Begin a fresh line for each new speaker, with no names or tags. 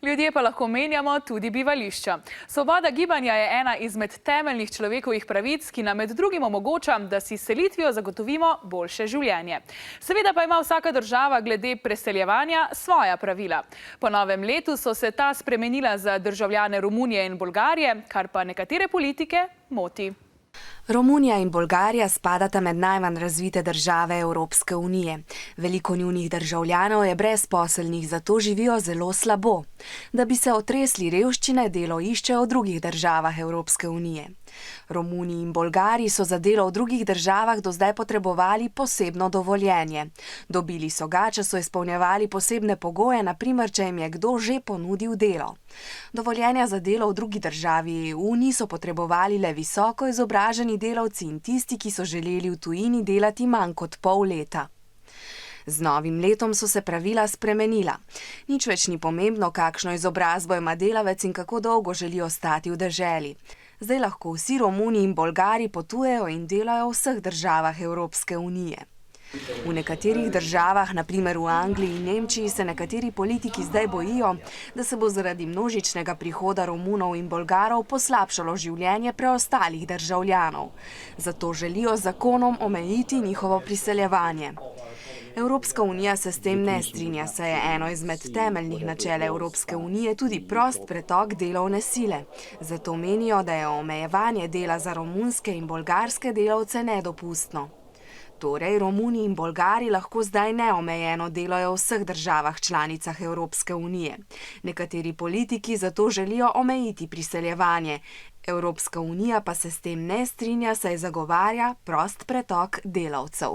Ljudje pa lahko menjamo tudi bivališča. Svoboda gibanja je ena izmed temeljnih človekovih pravic, ki nam med drugim omogoča, da si s selitvijo zagotovimo boljše življenje. Seveda pa ima vsaka država glede preseljevanja svoja pravila. Po novem letu so se ta spremenila za državljane Romunije in Bolgarije, kar pa nekatere politike moti.
Romunija in Bolgarija spadata med najmanj razvite države Evropske unije. Veliko njunih državljanov je brezposelnih, zato živijo zelo slabo. Da bi se otresli revščine, delo iščejo v drugih državah Evropske unije. Romuni in Bolgari so za delo v drugih državah do zdaj potrebovali posebno dovoljenje. Dobili so ga, če so izpolnjevali posebne pogoje, na primer, če jim je kdo že ponudil delo. Dovoljenja za delo v drugi državi EU niso potrebovali le visoko izobraženi delavci in tisti, ki so želeli v tujini delati manj kot pol leta. Z novim letom so se pravila spremenila. Nič več ni pomembno, kakšno izobrazbo ima delavec in kako dolgo želi ostati v deželi. Zdaj lahko vsi Romuni in Bolgari potujejo in delajo v vseh državah Evropske unije. V nekaterih državah, na primer v Angliji in Nemčiji, se nekateri politiki zdaj bojijo, da se bo zaradi množičnega prihoda Romunov in Bolgarov poslabšalo življenje preostalih državljanov. Zato želijo z zakonom omejiti njihovo priseljevanje. Evropska unija se s tem ne strinja, saj je eno izmed temeljnih načel Evropske unije tudi prost pretok delovne sile. Zato menijo, da je omejevanje dela za romunske in bolgarske delavce nedopustno. Torej, Romuni in Bolgari lahko zdaj neomejeno delajo v vseh državah članicah Evropske unije. Nekateri politiki zato želijo omejiti priseljevanje. Evropska unija pa se s tem ne strinja, saj zagovarja prost pretok delavcev.